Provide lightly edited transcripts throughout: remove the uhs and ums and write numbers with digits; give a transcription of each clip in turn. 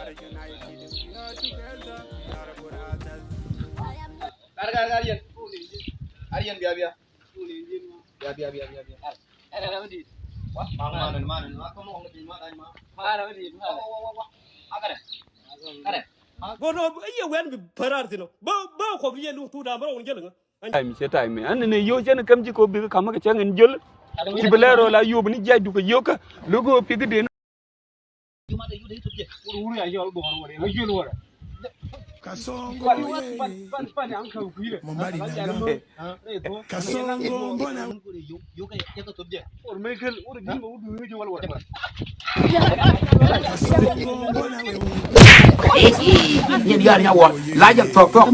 are united. We are together. We are brothers. Aryan. Aryan biar. Biar. Ada apa di? Wah, mana? Aku mau ngomong mana ini mah? Mana apa di? Wah. Ada. Bono iya wen bi parartino ba ko biye lu tu da maro ngel nga time se time an ne yo jen kam ji ko bi kam ka chen jol ci belero la yob ni jaju ko yoka logo pig de Cuma ada yude itu je. Uru ya yo bo wore no jul wore. Kasongo Pan yang kau kuire. Mombali na Kasongo mbona Yo kayak ya tutup je. Ur Michael ur ni mo du jo wore. Kasongo mbona wewe ni dia nya wo la ja tok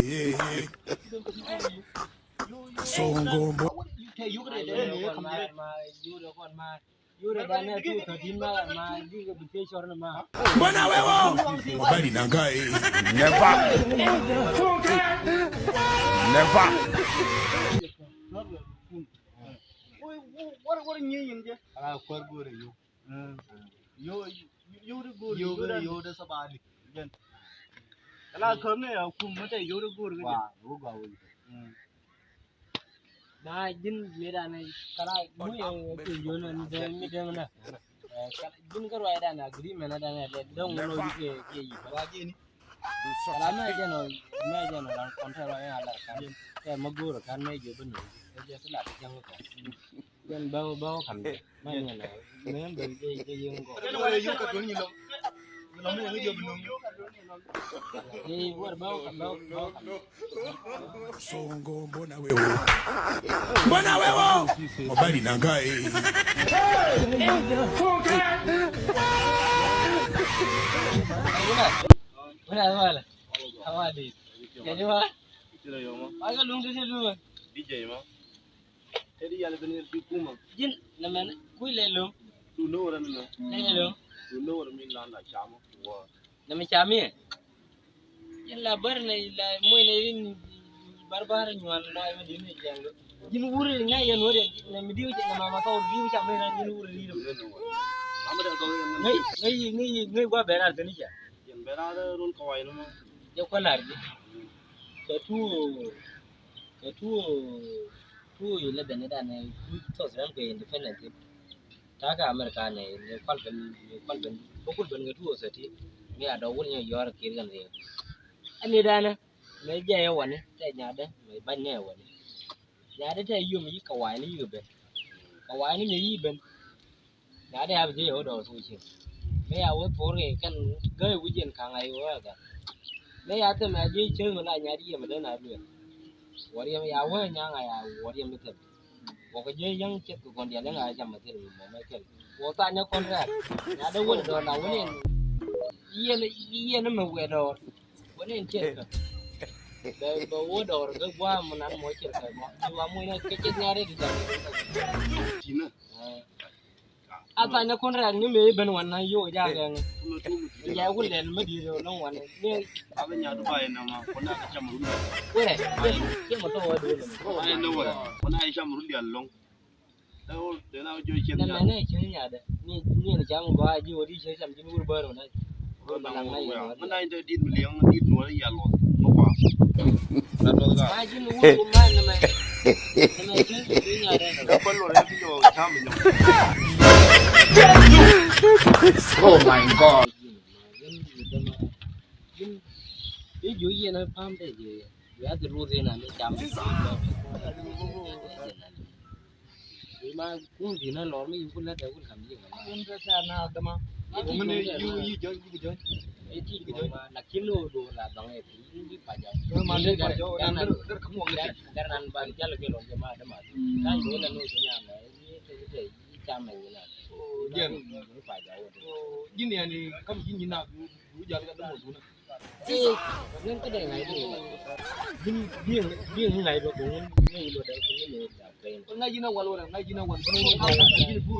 Kasongo mbona Kayak yo kayak dia kemarin. Yure dana tu kadima ma diga bite shorna ma. Mbona wewe Mombali na ngai never What nyin je? Ala kwar gore yo. Yo da sabani. Ala kamne ya ku mata yure gur ge. Wah, yo ga woi. Na jin mera na kala mu ya ke yona ni da mi da na. Jin garwa da na agreement da na da don wono ke yi. Waje ni. Kala ma je no ran kontra wa ya ala kan. Ke magoro kan me je bane. Je sala ta jang ko. Yen bao kan ma ni na. Me ben je yin ko. Yo ka don ni lo. Lo me ngi jo binung. War bao kan. Kasongo mbona wewe Mombali na ngai Wala. Awadi. Jadi wa. Kira yo ma. Aga lung de lu. DJ ma. Edi yalla benir bi kuma. Jin na men kuile lung. Tu no ran no. Ne lung. Tu no ran min lan la chama. Wa. Na me chami. Yalla bar ne la moy ne rin barbar nywan na me dini jang. Jin wure ngai yan wore na me diu na mama ka diu chami na jin wure ri. Mama da ko Ngai gwa benar tani ja. Yan berada run kawai no ma. Ya kwalar ji. Ka tu ile bene da ne to sran ko independent. Ta ga America ne kwalben bokul ben ga tuwo sati me ada wuri ne yor kirgan ne. Ani dana me je ya wani ta nyada me ban ne wani. Nyada ta yi mi kawani yi ben. Kawani ne yi ben. Nyada ya je yo do su shi. Me ya wo pore kan ga wujen kan ai wa ga. Me ya ta me je chen na nyadi ya me na du. Wari ya wa nya nga ya wari me ta. Wo ga je yang chet ko dia le nga jam te mo me kel. Wo ta ne kontra. Nyada wo do na woni iya na me we do. Wani chet ka. Da wo do ga gwa mo nan mo chet ka. Wa mo na ke chet nyare di da. Tina. Ata na konra ni me ben wannan yo ja ga ya gulle ma di do non wannan ne Abin ya duba yana ma kuna ka chama rundi. kore ke mo to wado Ai no wala. Kuna ai chama rundi allon. Da na jo ke na na ne kin ya da ni ne jam ba ji wodi she sam jin wur baro na Mana inda dit miliyan dit no ya lo. Ba. Na to ga. ma jin wur ma na mai na kin ya da Ka ballo ne bi yo chama no. oh my god ये जो ये ना फार्म पे ये या तो रोज है ना ले जाम ये मां कौन दिन ना लॉर में यूं ना देखो हम ये कौन सा ना दमा Mene yu jo. ये ठीक है ना किलो दो ना दंगे ये पाजा Ma le pa jo dan dar kamu ngi. dan ban jalo ke lo ke ma dama kan do na no nya na ये ते jam này na Jen. paja Gini yani kam gini na du jar ga mo suna. nên cái đề này thì riêng như này được cũng như luật đấy cũng như là tiền Na gina wal wala na gina wal. Gini bu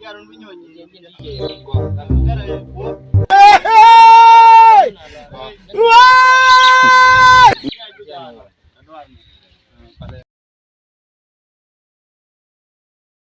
Yaron bi nyonyi.